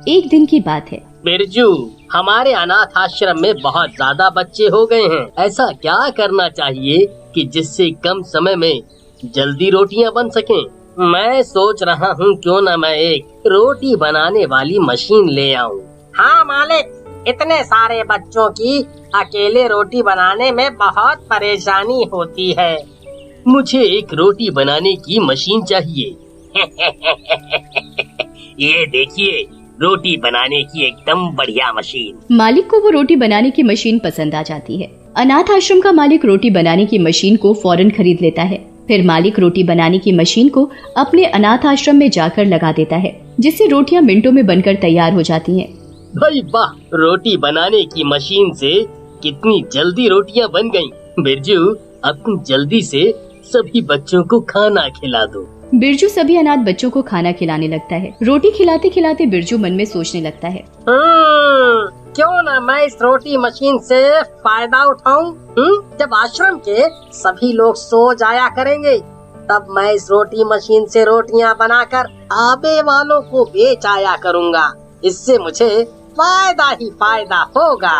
एक दिन की बात है। बिरजू, हमारे अनाथ आश्रम में बहुत ज्यादा बच्चे हो गए हैं। ऐसा क्या करना चाहिए कि जिससे कम समय में जल्दी रोटियां बन सकें? मैं सोच रहा हूँ क्यों न मैं एक रोटी बनाने वाली मशीन ले आऊँ। हाँ मालिक, इतने सारे बच्चों की अकेले रोटी बनाने में बहुत परेशानी होती है। मुझे एक रोटी बनाने की मशीन चाहिए। ये देखिए, रोटी बनाने की एकदम बढ़िया मशीन। मालिक को वो रोटी बनाने की मशीन पसंद आ जाती है। अनाथ आश्रम का मालिक रोटी बनाने की मशीन को फौरन खरीद लेता है। फिर मालिक रोटी बनाने की मशीन को अपने अनाथ आश्रम में जाकर लगा देता है, जिससे रोटियां मिनटों में बनकर तैयार हो जाती हैं। भाई वाह, रोटी बनाने की मशीन से कितनी जल्दी रोटियां बन गईं। बिरजू, अब तुम जल्दी से सभी बच्चों को खाना खिला दो। बिरजू सभी अनाथ बच्चों को खाना खिलाने लगता है। रोटी खिलाते खिलाते बिरजू मन में सोचने लगता है, क्यों न मैं इस रोटी मशीन से फायदा उठाऊं? जब आश्रम के सभी लोग सो जाया करेंगे, तब मैं इस रोटी मशीन से रोटियां बनाकर ढाबे वालों को बेच आया करूँगा। इससे मुझे फायदा ही फायदा होगा।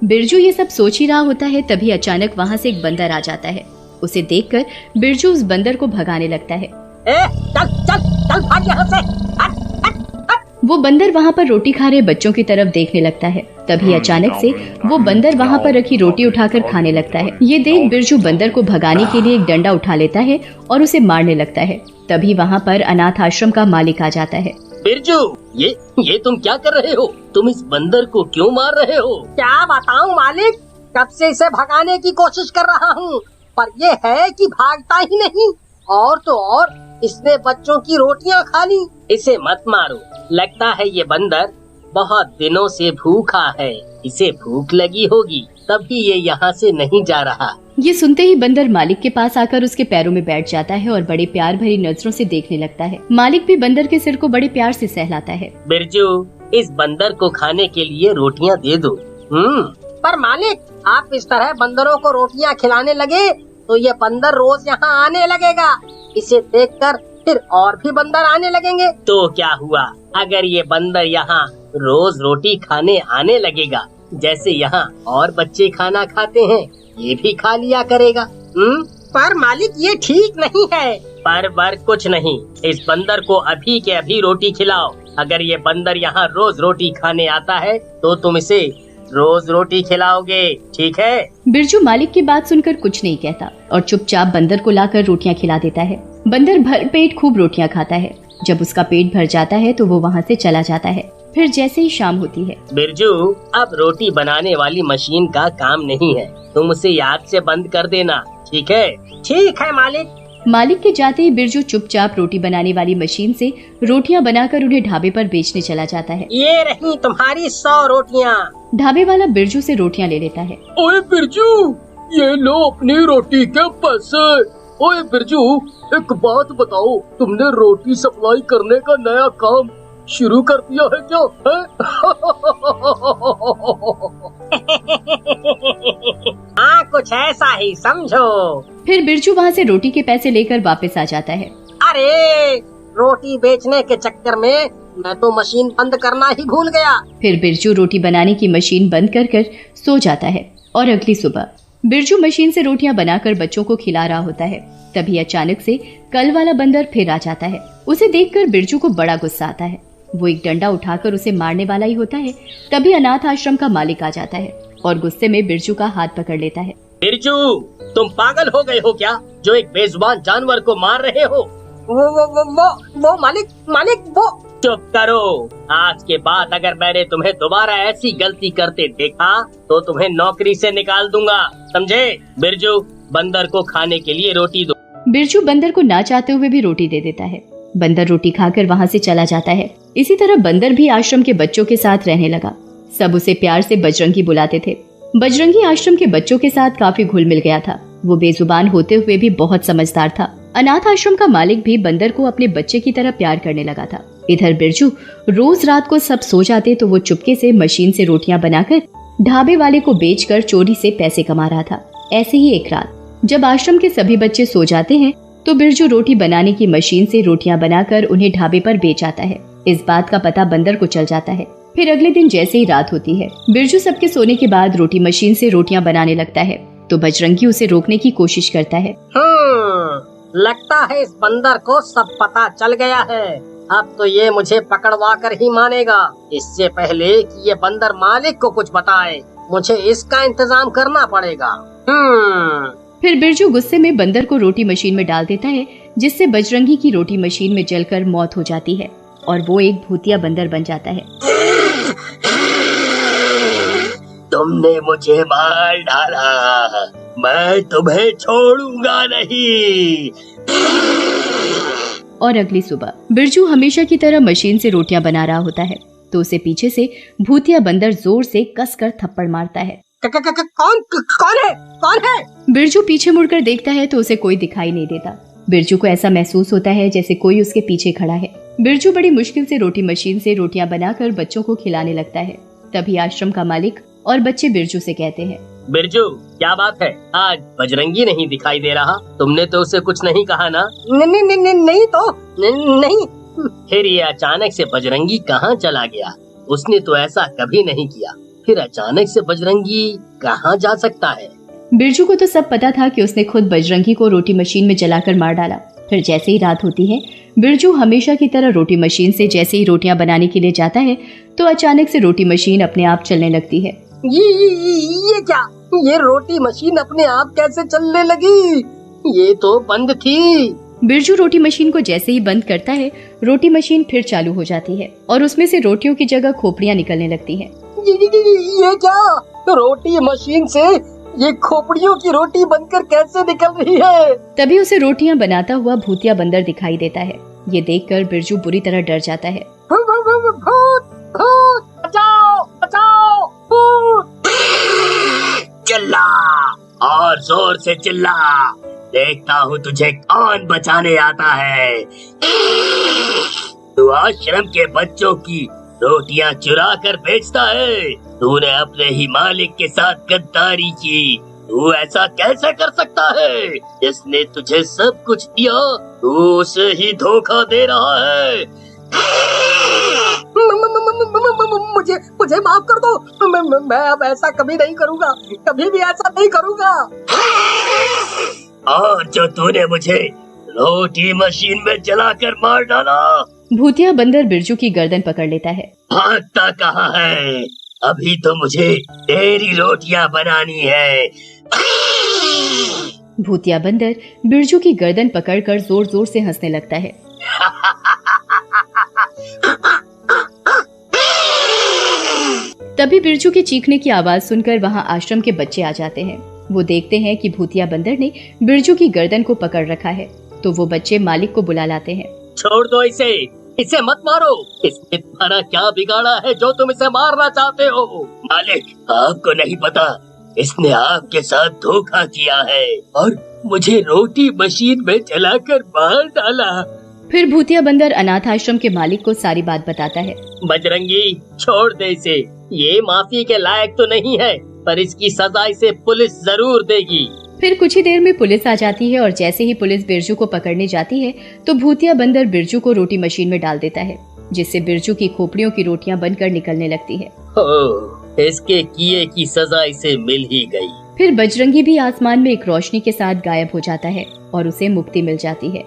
बिरजू ये सब सोच ही रहा होता है, तभी अचानक वहाँ से एक बंदर आ जाता है। उसे देखकर बिरजू उस बंदर को भगाने लगता है। चल चल चल भाग यहाँ से। हट, हट, हट। वो बंदर वहाँ पर रोटी खा रहे बच्चों की तरफ देखने लगता है। तभी अचानक से वो बंदर वहाँ पर रखी रोटी उठाकर खाने लगता है। ये देख बिरजू बंदर को भगाने के लिए एक डंडा उठा लेता है और उसे मारने लगता है। तभी वहाँ पर अनाथ आश्रम का मालिक आ जाता है। बिरजू, ये तुम क्या कर रहे हो? तुम इस बंदर को क्यों मार रहे हो? क्या बताऊं मालिक, कब से इसे भगाने की कोशिश कर रहा हूँ, पर ये है कि भागता ही नहीं। और तो और इसने बच्चों की रोटियां खा ली। इसे मत मारो, लगता है ये बंदर बहुत दिनों से भूखा है। इसे भूख लगी होगी, तभी ये यहाँ से नहीं जा रहा। ये सुनते ही बंदर मालिक के पास आकर उसके पैरों में बैठ जाता है और बड़े प्यार भरी नजरों से देखने लगता है। मालिक भी बंदर के सिर को बड़े प्यार से सहलाता है। बिरजू, इस बंदर को खाने के लिए रोटियां दे दो। पर मालिक, आप इस तरह बंदरों को रोटियां खिलाने लगे तो ये बंदर रोज यहाँ आने लगेगा। इसे देखकर फिर और भी बंदर आने लगेंगे। तो क्या हुआ अगर ये बंदर यहाँ रोज रोटी खाने आने लगेगा? जैसे यहाँ और बच्चे खाना खाते हैं, ये भी खा लिया करेगा। पर मालिक, ये ठीक नहीं है। पर कुछ नहीं, इस बंदर को अभी के अभी रोटी खिलाओ। अगर ये बंदर यहाँ रोज रोटी खाने आता है तो तुम इसे रोज रोटी खिलाओगे, ठीक है? बिरजू मालिक की बात सुनकर कुछ नहीं कहता और चुपचाप बंदर को लाकर रोटियां खिला देता है। बंदर भर पेट खूब रोटियां खाता है। जब उसका पेट भर जाता है तो वो वहाँ से चला जाता है। फिर जैसे ही शाम होती है, बिरजू, अब रोटी बनाने वाली मशीन का काम नहीं है, तुम उसे याद से बंद कर देना, ठीक है? ठीक है मालिक। मालिक के जाते ही बिरजू चुपचाप रोटी बनाने वाली मशीन से रोटियां बनाकर उन्हें ढाबे पर बेचने चला जाता है। ये रही तुम्हारी 100 रोटियां। ढाबे वाला बिरजू से रोटियां ले लेता है। ओए बिरजू, ये लो अपनी रोटी के पैसे। ओए बिरजू, एक बात बताओ, तुमने रोटी सप्लाई करने का नया काम शुरू कर दिया है क्या? हाँ, कुछ ऐसा ही समझो। फिर बिरजू वहाँ से रोटी के पैसे लेकर वापस आ जाता है। अरे, रोटी बेचने के चक्कर में मैं तो मशीन बंद करना ही भूल गया। फिर बिरजू रोटी बनाने की मशीन बंद कर सो जाता है और अगली सुबह बिरजू मशीन से रोटियां बनाकर बच्चों को खिला रहा होता है। तभी अचानक से कल वाला बंदर फिर आ जाता है। उसे देखकर बिरजू को बड़ा गुस्सा आता है। वो एक डंडा उठाकर उसे मारने वाला ही होता है। तभी अनाथ आश्रम का मालिक आ जाता है और गुस्से में बिरजू का हाथ पकड़ लेता है। बिरजू, तुम पागल हो गए हो क्या, जो एक बेजुबान जानवर को मार रहे हो? वो मालिक वो। चुप करो। आज के बाद अगर मैंने तुम्हें दोबारा ऐसी गलती करते देखा तो तुम्हें नौकरी से निकाल दूंगा, समझे? बिरजू, बंदर को खाने के लिए रोटी दो। बिरजू बंदर को ना चाहते हुए भी रोटी दे देता है। बंदर रोटी खाकर वहाँ से चला जाता है। इसी तरह बंदर भी आश्रम के बच्चों के साथ रहने लगा। सब उसे प्यार से बजरंगी बुलाते थे। बजरंगी आश्रम के बच्चों के साथ काफी घुल मिल गया था। वो बेजुबान होते हुए भी बहुत समझदार था। अनाथ आश्रम का मालिक भी बंदर को अपने बच्चे की तरह प्यार करने लगा था। इधर बिरजू रोज रात को सब सो जाते तो वो चुपके से मशीन से रोटियां बनाकर ढाबे वाले को बेचकर चोरी से पैसे कमा रहा था। ऐसे ही एक रात जब आश्रम के सभी बच्चे सो जाते हैं तो बिरजू रोटी बनाने की मशीन से रोटियां बनाकर उन्हें ढाबे पर बेच आता है। इस बात का पता बंदर को चल जाता है। फिर अगले दिन जैसे ही रात होती है, बिरजू सबके सोने के बाद रोटी मशीन से रोटियां बनाने लगता है, तो बजरंगी उसे रोकने की कोशिश करता है। लगता है इस बंदर को सब पता चल गया है। अब तो ये मुझे पकड़वा कर ही मानेगा। इससे पहले कि ये बंदर मालिक को कुछ बताए, मुझे इसका इंतजाम करना पड़ेगा। फिर बिरजू गुस्से में बंदर को रोटी मशीन में डाल देता है, जिससे बजरंगी की रोटी मशीन में जलकर मौत हो जाती है और वो एक भूतिया बंदर बन जाता है। तुमने मुझे मार डाला, मैं तुम्हें छोड़ूंगा नहीं। और अगली सुबह बिरजू हमेशा की तरह मशीन से रोटियां बना रहा होता है, तो उसे पीछे से भूतिया बंदर जोर से कसकर थप्पड़ मारता है। कौन है? बिरजू पीछे मुड़कर देखता है तो उसे कोई दिखाई नहीं देता। बिरजू को ऐसा महसूस होता है जैसे कोई उसके पीछे खड़ा है। बिरजू बड़ी मुश्किल से रोटी मशीन से रोटियां बनाकर बच्चों को खिलाने लगता है। तभी आश्रम का मालिक और बच्चे बिरजू से कहते हैं, बिरजू क्या बात है, आज बजरंगी नहीं दिखाई दे रहा? तुमने तो उसे कुछ नहीं कहा ना? नहीं तो नहीं। फिर ये अचानक से बजरंगी कहाँ चला गया? उसने तो ऐसा कभी नहीं किया। फिर अचानक से बजरंगी कहाँ जा सकता है? बिरजू को तो सब पता था कि उसने खुद बजरंगी को रोटी मशीन में जलाकर मार डाला। फिर जैसे ही रात होती है, बिरजू हमेशा की तरह रोटी मशीन से जैसे ही रोटियां बनाने के लिए जाता है, तो अचानक से रोटी मशीन अपने आप चलने लगती है। ये क्या? ये रोटी मशीन अपने आप कैसे चलने लगी? ये तो बंद थी। बिरजू रोटी मशीन को जैसे ही बंद करता है, रोटी मशीन फिर चालू हो जाती है और उसमें से रोटियों की जगह खोपड़ियां निकलने लगती हैं। ये क्या? रोटी मशीन से ये खोपड़ियों की रोटी बनकर कैसे निकल रही है? तभी उसे रोटियां बनाता हुआ भूतिया बंदर दिखाई देता है। ये देखकर बिरजू बुरी तरह डर जाता है। बचाओ बचाओ, भूत! चिल्ला और जोर से चिल्ला, देखता हूँ तुझे कौन बचाने आता है। तू आश्रम के बच्चों की रोटियां चुरा कर बेचता है। तूने अपने ही मालिक के साथ गद्दारी की। तू ऐसा कैसे कर सकता है? जिसने तुझे सब कुछ दिया, तू उसे ही धोखा दे रहा है। मुझे माफ कर दो। मैं अब ऐसा कभी नहीं करूँगा, कभी भी ऐसा नहीं करूँगा। और जो तूने मुझे रोटी मशीन में जलाकर मार डाला। भूतिया बंदर बिरजू की गर्दन पकड़ लेता है। भागता कहाँ है? अभी तो मुझे तेरी रोटियां बनानी है। भूतिया बंदर बिरजू की गर्दन पकड़कर जोर जोर से हंसने लगता है। तभी बिरजू के चीखने की आवाज सुनकर वहाँ आश्रम के बच्चे आ जाते हैं। वो देखते हैं कि भूतिया बंदर ने बिरजू की गर्दन को पकड़ रखा है, तो वो बच्चे मालिक को बुला लाते हैं। छोड़ दो इसे मत मारो। इसने तुम्हारा क्या बिगाड़ा है जो तुम इसे मारना चाहते हो? मालिक, आपको नहीं पता, इसने आपके साथ धोखा किया है और मुझे रोटी मशीन में जलाकर मार डाला। फिर भूतिया बंदर अनाथ आश्रम के मालिक को सारी बात बताता है। बजरंगी, छोड़ दे इसे। ये माफी के लायक तो नहीं है, पर इसकी सजा इसे पुलिस जरूर देगी। फिर कुछ ही देर में पुलिस आ जाती है और जैसे ही पुलिस बिरजू को पकड़ने जाती है, तो भूतिया बंदर बिरजू को रोटी मशीन में डाल देता है, जिससे बिरजू की खोपड़ियों की रोटियां बनकर निकलने लगती है। इसके किए की सजा इसे मिल ही गई। फिर बजरंगी भी आसमान में एक रोशनी के साथ गायब हो जाता है और उसे मुक्ति मिल जाती है।